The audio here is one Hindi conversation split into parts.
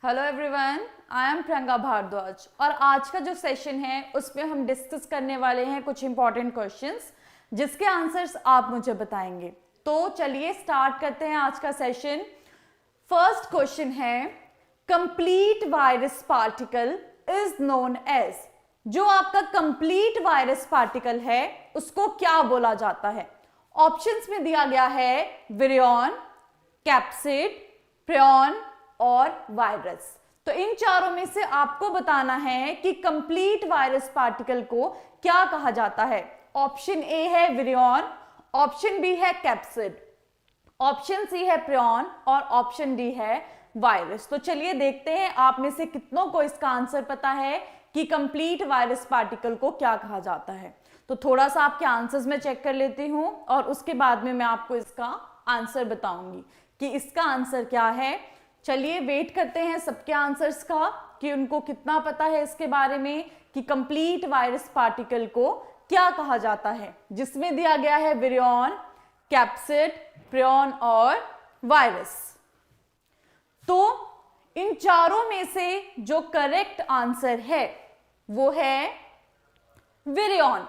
Hello everyone, I am Priyanka Bhardwaj और आज का जो सेशन है उसमें हम डिस्कस करने वाले हैं कुछ इंपॉर्टेंट क्वेश्चंस जिसके आंसर्स आप मुझे बताएंगे। तो चलिए स्टार्ट करते हैं आज का सेशन। फर्स्ट क्वेश्चन है, complete virus particle is known as. जो आपका कंप्लीट वायरस पार्टिकल है उसको क्या बोला जाता है? ऑप्शंस में दिया गया है विरियन, कैप्सिड, प्रियन और वायरस। तो इन चारों में से आपको बताना है कि कंप्लीट वायरस पार्टिकल को क्या कहा जाता है। ऑप्शन ए है विरियन, ऑप्शन बी है कैप्सिड, ऑप्शन सी है प्रियन और ऑप्शन डी है वायरस। तो चलिए देखते हैं आप में से कितनों को इसका आंसर पता है कि कंप्लीट वायरस पार्टिकल को क्या कहा जाता है। तो थोड़ा सा आपके आंसर्स में चेक कर लेती हूं और उसके बाद में मैं आपको इसका आंसर बताऊंगी कि इसका आंसर क्या है। चलिए वेट करते हैं सबके आंसर्स का कि उनको कितना पता है इसके बारे में कि कंप्लीट वायरस पार्टिकल को क्या कहा जाता है, जिसमें दिया गया है विरियन, कैप्सिड, प्रियन और वायरस। तो इन चारों में से जो करेक्ट आंसर है वो है विरियन।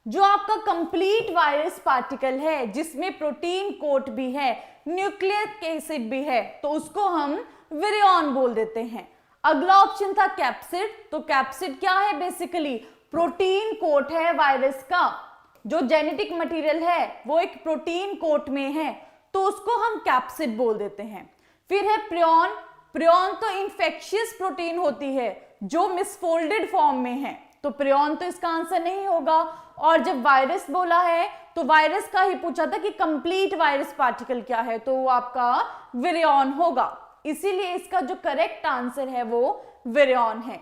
जो आपका कंप्लीट वायरस पार्टिकल है जिसमें प्रोटीन कोट भी है, न्यूक्लिक एसिड भी है, तो उसको हम विरियन बोल देते हैं। अगला ऑप्शन था कैप्सिड। तो कैप्सिड क्या है? बेसिकली प्रोटीन कोट है वायरस का। जो जेनेटिक मटेरियल है वो एक प्रोटीन कोट में है तो उसको हम कैप्सिड बोल देते हैं। फिर है प्रियन। प्रियन तो इंफेक्शियस प्रोटीन होती है जो मिसफोल्डेड फॉर्म में है, तो प्रियन तो इसका आंसर नहीं होगा। और जब वायरस बोला है तो वायरस का ही पूछा था कि कंप्लीट वायरस पार्टिकल क्या है, तो वो आपका विरियन होगा। इसीलिए इसका जो करेक्ट आंसर है वो विरियन है।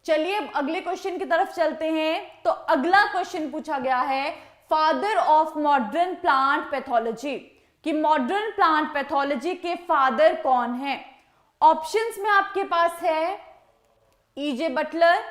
चलिए अगले क्वेश्चन की तरफ चलते हैं। तो अगला क्वेश्चन पूछा गया है father of modern plant pathology, कि मॉडर्न प्लांट पैथोलॉजी के फादर कौन है। ऑप्शंस में आपके पास है ईजे बटलर,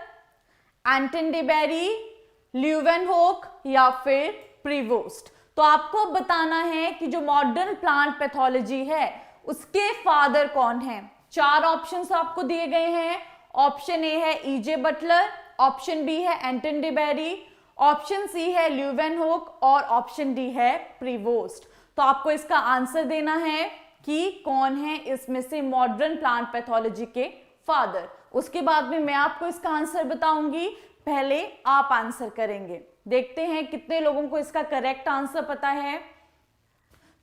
एंटन डे बेरी, ल्यूवेनहोक या फिर प्रीवोस्ट। तो आपको बताना है कि जो मॉडर्न प्लांट पैथोलॉजी है उसके फादर कौन है। चार ऑप्शंस आपको दिए गए हैं। ऑप्शन ए है ईजे बटलर, ऑप्शन बी है एंटन डे बेरी, ऑप्शन सी है ल्यूवेनहोक और ऑप्शन डी है प्रीवोस्ट। तो आपको इसका आंसर देना है कि कौन है इसमें से मॉडर्न प्लांट पैथोलॉजी के फादर। उसके बाद में मैं आपको इसका आंसर बताऊंगी, पहले आप आंसर करेंगे। देखते हैं कितने लोगों को इसका करेक्ट आंसर पता है।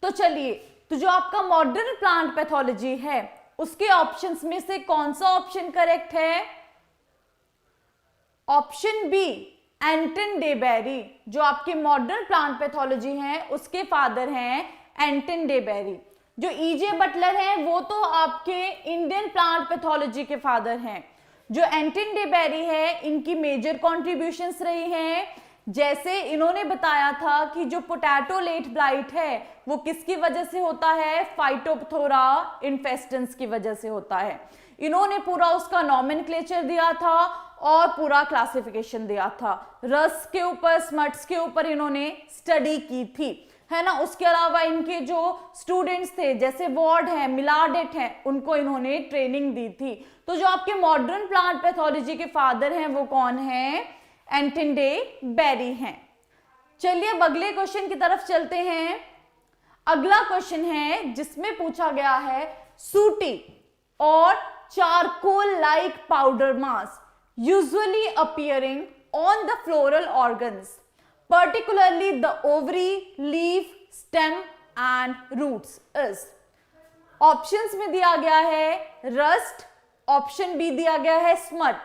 तो चलिए, तो जो आपका मॉडर्न प्लांट पैथोलॉजी है उसके ऑप्शंस में से कौन सा ऑप्शन करेक्ट है? ऑप्शन बी एंटन डे बेरी। जो आपकी मॉडर्न प्लांट पैथोलॉजी है उसके फादर हैं एंटन डे बेरी। जो ईजे बटलर हैं वो तो आपके इंडियन प्लांट पैथोलॉजी के फादर हैं। जो एंटन डे बेरी है इनकी मेजर कॉन्ट्रीब्यूशंस रही हैं। जैसे इन्होंने बताया था कि जो पोटैटो लेट ब्लाइट है वो किसकी वजह से होता है? फाइटोप्थोरा इन्फेस्टेंस की वजह से होता है। इन्होंने पूरा उसका नॉमेनक्लेचर दिया था और पूरा क्लासिफिकेशन दिया था। रस के ऊपर, स्मट्स के ऊपर इन्होंने स्टडी की थी, है ना। उसके अलावा इनके जो स्टूडेंट्स थे जैसे वार्ड है, मिलाडेट है, उनको इन्होंने ट्रेनिंग दी थी। तो जो आपके मॉडर्न प्लांट पैथोलॉजी के फादर हैं वो कौन है? एंटन डे बेरी हैं। चलिए अब अगले क्वेश्चन की तरफ चलते हैं। अगला क्वेश्चन है जिसमें पूछा गया है सूटी और charcoal like powder mass usually appearing on the floral organs particularly the ovary, leaf, stem and roots is। Options में दिया गया है रस्ट, ऑप्शन बी दिया गया है स्मट,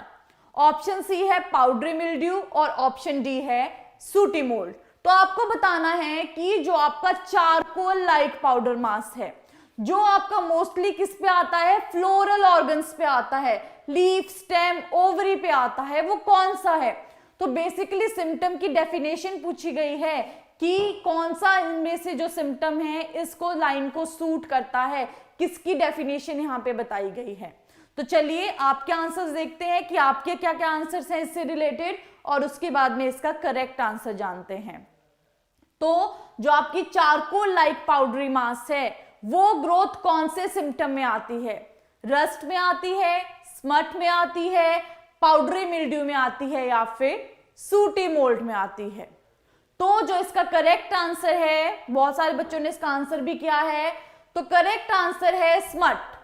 ऑप्शन सी है पाउडरी मिल्ड्यू और ऑप्शन डी है सूटी मोल्ड। तो आपको बताना है कि जो आपका चारकोल लाइक पाउडर मास है जो आपका मोस्टली किस पे आता है? फ्लोरल ऑर्गन्स पे आता है, लीफ, स्टेम, ओवरी पे आता है, वो कौन सा है? तो बेसिकली सिम्टम की डेफिनेशन पूछी गई है कि कौन सा इनमें से जो सिम्टम है इसको लाइन को सूट करता है, किसकी डेफिनेशन यहाँ पे बताई गई है। तो चलिए आपके आंसर्स देखते हैं कि आपके क्या क्या आंसर्स हैं इससे रिलेटेड और उसके बाद में इसका करेक्ट आंसर जानते हैं। तो जो आपकी चारकोल लाइक पाउडरी मास है वो ग्रोथ कौन से सिम्टम में आती है? रस्ट में आती है, स्मट में आती है, पाउडरी मिल्ड्यू में आती है या फिर सूटी मोल्ड में आती है। तो जो इसका करेक्ट आंसर है, बहुत सारे बच्चों ने इसका आंसर भी किया है, तो करेक्ट आंसर है स्मट।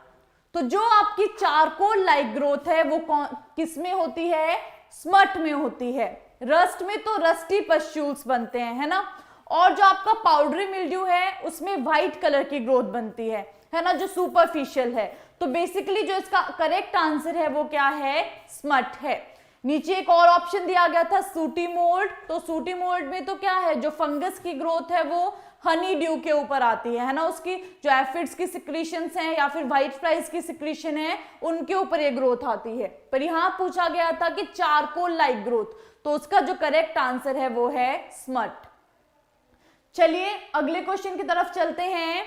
तो जो आपकी चारकोल लाइक ग्रोथ है वो किस में होती है? स्मट में होती है। रस्ट में तो रस्टी पस्ट्यूल्स बनते हैं, है ना, और जो आपका पाउडरी मिल्ड्यू है उसमें व्हाइट कलर की ग्रोथ बनती है ना, जो सुपरफिशियल है। तो बेसिकली जो इसका करेक्ट आंसर है वो क्या है? स्मट है। नीचे एक और ऑप्शन दिया गया था सूटी मोल्ड, तो सूटी मोल्ड में तो क्या है, जो फंगस की ग्रोथ है वो हनी ड्यू के ऊपर आती है ना, उसकी जो एफिड्स की सिक्रीशंस हैं या फिर व्हाइट फ्लाइज की सिक्रीशन है उनके ऊपर ये ग्रोथ आती है। पर यहाँ पूछा गया था कि चारकोल लाइक ग्रोथ, तो उसका जो करेक्ट आंसर है वो है स्मट। चलिए अगले क्वेश्चन की तरफ चलते हैं।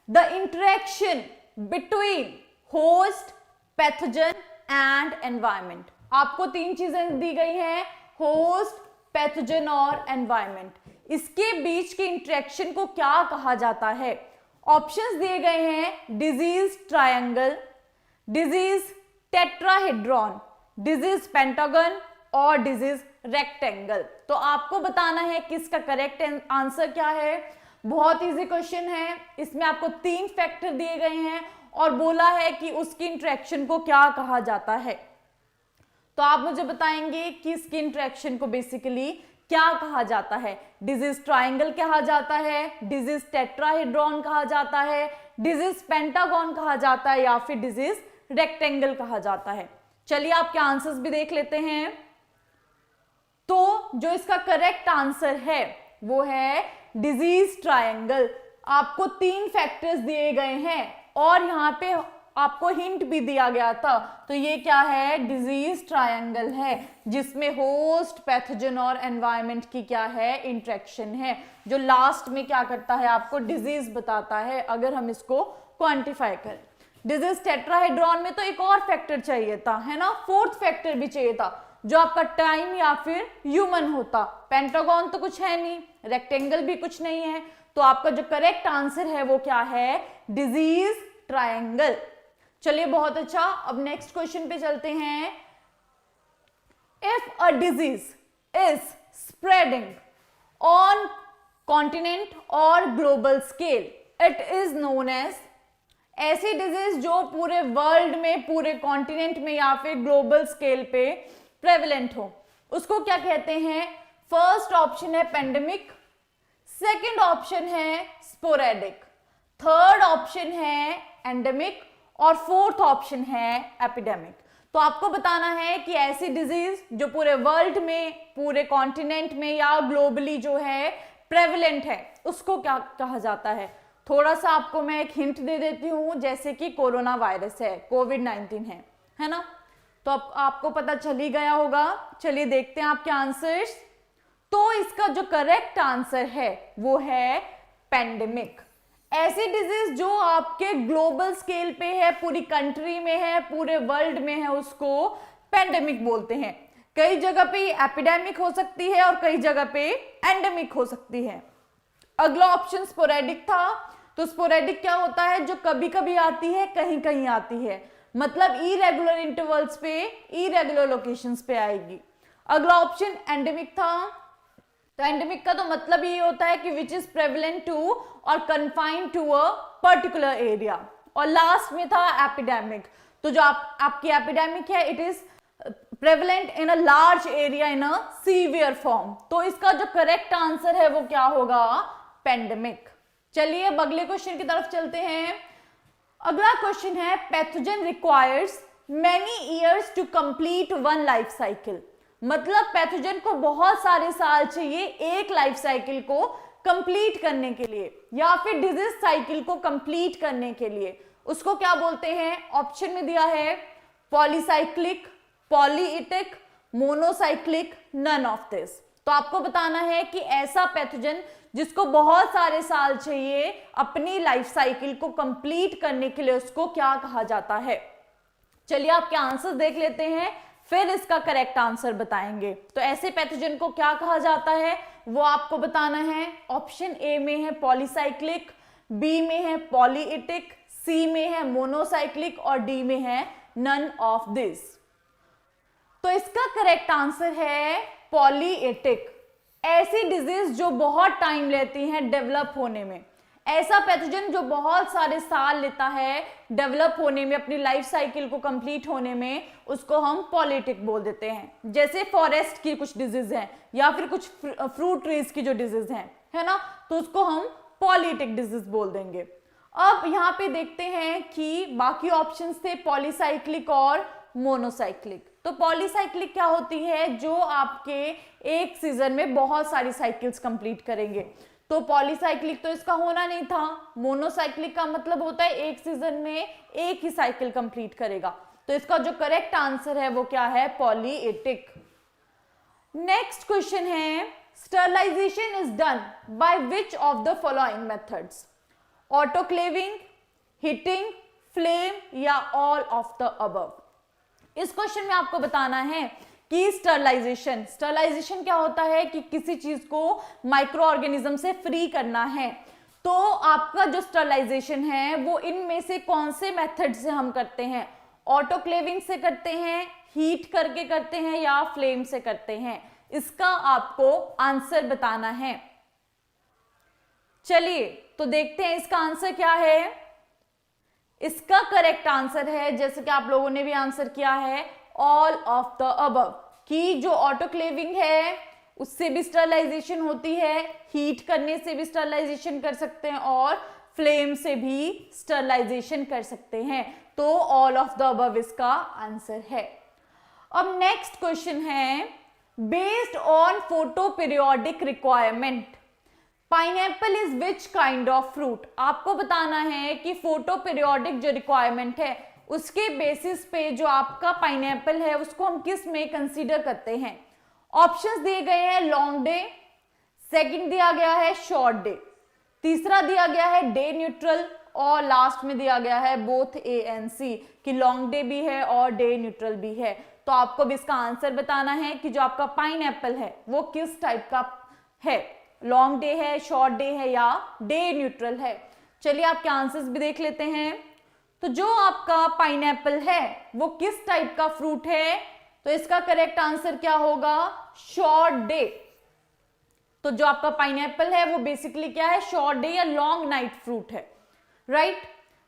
The interaction between host, pathogen and environment. आपको तीन चीजें दी गई हैं, होस्ट, पैथोजन और एनवायरनमेंट। इसके बीच के इंटरेक्शन को क्या कहा जाता है? ऑप्शंस दिए गए हैं, disease triangle, disease tetrahedron, disease pentagon और डिजीज रेक्टेंगल। तो आपको बताना है कि इसका करेक्ट आंसर क्या है। बहुत इजी क्वेश्चन है, इसमें आपको तीन फैक्टर दिए गए हैं और बोला है कि उसकी इंटरेक्शन को क्या कहा जाता है। तो आप मुझे बताएंगे कि इसकी इंटरेक्शन को बेसिकली क्या कहा जाता है। डिजीज ट्रायंगल कहा जाता है, डिजीज टेट्राहेड्रॉन कहा जाता है, डिजीज पेंटागन कहा जाता है या फिर डिजीज रेक्टेंगल कहा जाता है। चलिए आपके आंसर्स भी देख लेते हैं। तो जो इसका करेक्ट आंसर है वो है डिजीज ट्रायंगल। आपको तीन फैक्टर्स दिए गए हैं और यहाँ पे आपको हिंट भी दिया गया था। तो ये क्या है? डिजीज ट्रायंगल है, जिसमें होस्ट, पैथोजन और एनवायरनमेंट की क्या है? इंटरेक्शन है, जो लास्ट में क्या करता है? आपको डिजीज बताता है अगर हम इसको क्वांटिफाई करें। डिजीज टेट्राहेड्रॉन में तो एक और फैक्टर चाहिए था, है ना, फोर्थ फैक्टर भी चाहिए था, जो आपका टाइम या फिर ह्यूमन होता। पेंटागन तो कुछ है नहीं, रेक्टेंगल भी कुछ नहीं है, तो आपका जो करेक्ट आंसर है वो क्या है? Disease triangle. चलिए बहुत अच्छा, अब नेक्स्ट क्वेश्चन पे चलते हैं। If a disease is spreading on continent और global scale, it is known as. ऐसी डिजीज जो पूरे वर्ल्ड में, पूरे कॉन्टिनेंट में या फिर ग्लोबल स्केल पे प्रेवलेंट हो, उसको क्या कहते हैं? फर्स्ट ऑप्शन है पेंडेमिक, सेकंड ऑप्शन है स्पोरेडिक, थर्ड ऑप्शन है एंडेमिक और फोर्थ ऑप्शन है एपिडेमिक। तो आपको बताना है कि ऐसी डिजीज जो पूरे वर्ल्ड में, पूरे कॉन्टिनेंट में या ग्लोबली जो है प्रेवलेंट है, उसको क्या कहा जाता है। थोड़ा सा आपको मैं एक हिंट दे देती हूं, जैसे कि कोरोना वायरस है, कोविड-19 है ना, तो अब आपको पता चल ही गया होगा। चलिए देखते हैं आपके आंसर्स। तो इसका जो करेक्ट आंसर है वो है पेंडेमिक। ऐसी डिजीज जो आपके ग्लोबल स्केल पे है, पूरी कंट्री में है, पूरे वर्ल्ड में है, उसको पेंडेमिक बोलते हैं। कई जगह पे एपिडेमिक हो सकती है और कई जगह पे एंडेमिक हो सकती है। अगला ऑप्शन स्पोरेडिक था, तो स्पोरेडिक क्या होता है? जो कभी कभी आती है, कहीं कहीं आती है, मतलब इरेगुलर इंटरवल्स पे, इरेगुलर लोकेशंस पे आएगी। अगला ऑप्शन एंडेमिक था, तो एंडेमिक का तो मतलब ये होता है कि विच इज प्रेवलेंट टू और confined to a particular area. और लास्ट में था एपिडेमिक, तो जो आपकी एपिडेमिक है, it is prevalent in a large area in a severe form. तो इसका जो करेक्ट आंसर है वो क्या होगा? पेंडेमिक। चलिए अब अगले क्वेश्चन की तरफ चलते हैं। अगला क्वेश्चन है, pathogen requires many years to complete one life cycle. मतलब पैथोजन को बहुत सारे साल चाहिए एक लाइफ साइकिल को कंप्लीट करने के लिए, या फिर डिजीज साइकिल को कंप्लीट करने के लिए। उसको क्या बोलते हैं? ऑप्शन में दिया है polycyclic, polyetic, monocyclic, none of this. तो आपको बताना है कि ऐसा पैथोजन जिसको बहुत सारे साल चाहिए अपनी लाइफ साइकिल को कंप्लीट करने के लिए, उसको क्या कहा जाता है। चलिए आपके आंसर देख लेते हैं, फिर इसका करेक्ट आंसर बताएंगे। तो ऐसे पैथोजन को क्या कहा जाता है वो आपको बताना है। ऑप्शन ए में है पॉलीसाइक्लिक, बी में है पॉलीइटिक, सी में है मोनोसाइक्लिक और डी में है नन ऑफ दिस। तो इसका करेक्ट आंसर है पॉलीएटिक। ऐसी डिजीज जो बहुत टाइम लेती हैं डेवलप होने में, ऐसा पैथोजन जो बहुत सारे साल लेता है डेवलप होने में, अपनी लाइफ साइकिल को कंप्लीट होने में, उसको हम पॉलीएटिक बोल देते हैं। जैसे फॉरेस्ट की कुछ डिजीज हैं या फिर कुछ फ्रूट ट्रीज की जो डिजीज हैं, है ना, तो उसको हम पॉलीएटिक डिजीज बोल देंगे। अब यहाँ पे देखते हैं कि बाकी ऑप्शंस थे पॉलीसाइक्लिक और मोनोसाइक्लिक। तो पॉलीसाइक्लिक क्या होती है, जो आपके एक सीजन में बहुत सारी साइकिल्स कंप्लीट करेंगे। तो पॉलीसाइक्लिक तो इसका होना नहीं था। मोनोसाइक्लिक का मतलब होता है एक सीजन में एक ही साइकिल कंप्लीट करेगा। तो इसका जो करेक्ट आंसर है वो क्या है, पॉलीएटिक। नेक्स्ट क्वेश्चन है, sterilization is done by which of the following methods? Autoclaving, heating, flame या ऑल ऑफ द अबव। इस क्वेश्चन में आपको बताना है कि स्टरलाइजेशन क्या होता है कि किसी चीज को माइक्रो ऑर्गेनिज्म से फ्री करना है। तो आपका जो स्टरलाइजेशन है वो इनमें से कौन से मेथड से हम करते हैं? ऑटोक्लेविंग से करते हैं, हीट करके करते हैं या फ्लेम से करते हैं? इसका आपको आंसर बताना है। चलिए तो देखते हैं इसका आंसर क्या है। इसका करेक्ट आंसर है, जैसे कि आप लोगों ने भी आंसर किया है, ऑल ऑफ द अबव, कि जो ऑटोक्लेविंग है उससे भी स्टरलाइजेशन होती है, हीट करने से भी स्टरलाइजेशन कर सकते हैं और फ्लेम से भी स्टरलाइजेशन कर सकते हैं। तो ऑल ऑफ द अबव इसका आंसर है। अब नेक्स्ट क्वेश्चन है, based on photo periodic requirement pineapple is which kind of fruit. आपको बताना है कि फोटो पीरियोडिक जो रिक्वायरमेंट है उसके बेसिस पे जो आपका पाइनएप्पल है उसको हम किस में कंसीडर करते हैं। ऑप्शंस दिए गए हैं लॉन्ग डे, सेकंड दिया गया है शॉर्ट डे, तीसरा दिया गया है डे न्यूट्रल और लास्ट में दिया गया है बोथ ए एंड सी, कि लॉन्ग डे भी है और डे न्यूट्रल भी है। तो आपको भी इसका आंसर बताना है कि जो आपका पाइनएप्पल है वो किस टाइप का है, लॉन्ग डे है, शॉर्ट डे है या डे न्यूट्रल है। चलिए आपके आंसर्स भी देख लेते हैं। तो जो आपका पाइनएप्पल है वो किस टाइप का फ्रूट है, तो इसका करेक्ट आंसर क्या होगा, शॉर्ट डे। तो जो आपका पाइनएप्पल है वो बेसिकली क्या है, शॉर्ट डे या लॉन्ग नाइट फ्रूट है, राइट।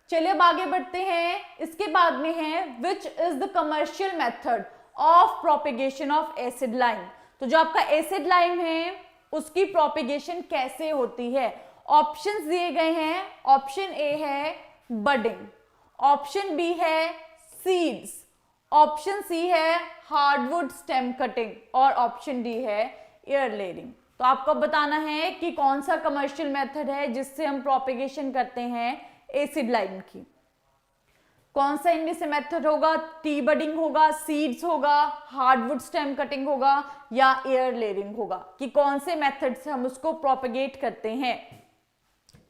चलिए अब आगे बढ़ते हैं। इसके बाद में है which is the commercial method of propagation of acid lime. तो जो आपका एसिड लाइम है उसकी प्रोपेगेशन कैसे होती है। ऑप्शंस दिए गए हैं, ऑप्शन ए है बडिंग, ऑप्शन बी है सीड्स, ऑप्शन सी है हार्डवुड स्टेम कटिंग और ऑप्शन डी है एयर लेयरिंग। तो आपको बताना है कि कौन सा कमर्शियल मेथड है जिससे हम प्रोपेगेशन करते हैं एसिड लाइम की। कौन सा इनमें से मेथड होगा, टी बडिंग होगा, सीड्स होगा, हार्डवुड स्टेम कटिंग होगा या एयर लेयरिंग होगा, कि कौन से मेथड से हम उसको प्रोपेगेट करते हैं।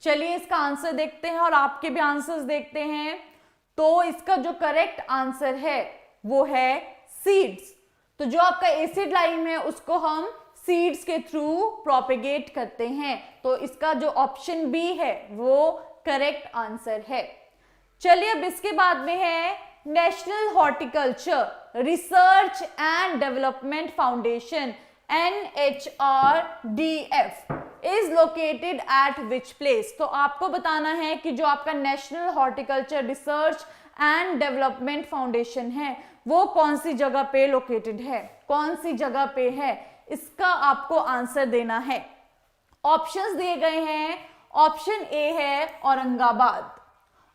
चलिए इसका आंसर देखते हैं और आपके भी आंसर्स देखते हैं। तो इसका जो करेक्ट आंसर है वो है सीड्स। तो जो आपका एसिड लाइम है उसको हम सीड्स के थ्रू प्रोपेगेट करते हैं। तो इसका जो ऑप्शन बी है वो करेक्ट आंसर है। चलिए अब इसके बाद में है national horticulture research and development foundation NHRDF is located at which place. तो आपको बताना है कि जो आपका national horticulture research and development foundation है वो कौन सी जगह पे लोकेटेड है, कौन सी जगह पे है, इसका आपको आंसर देना है। ऑप्शंस दिए गए हैं, ऑप्शन ए है औरंगाबाद,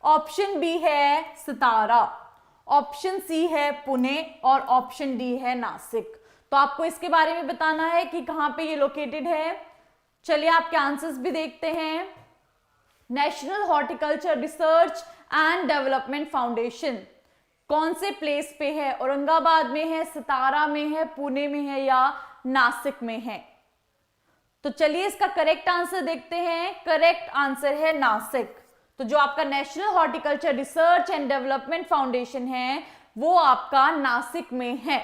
ऑप्शन बी है सतारा, ऑप्शन सी है पुणे और ऑप्शन डी है नासिक। तो आपको इसके बारे में बताना है कि कहां पे ये लोकेटेड है। चलिए आपके आंसर्स भी देखते हैं। National horticulture research and development foundation कौन से प्लेस पे है, औरंगाबाद में है, सतारा में है, पुणे में है या नासिक में है। तो चलिए इसका करेक्ट आंसर देखते हैं। करेक्ट आंसर है नासिक। तो जो आपका national horticulture research and development foundation है वो आपका नासिक में है।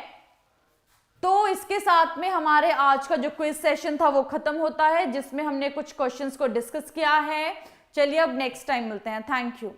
तो इसके साथ में हमारे आज का जो क्विज सेशन था वो खत्म होता है, जिसमें हमने कुछ क्वेश्चंस को डिस्कस किया है। चलिए अब नेक्स्ट टाइम मिलते हैं। Thank you.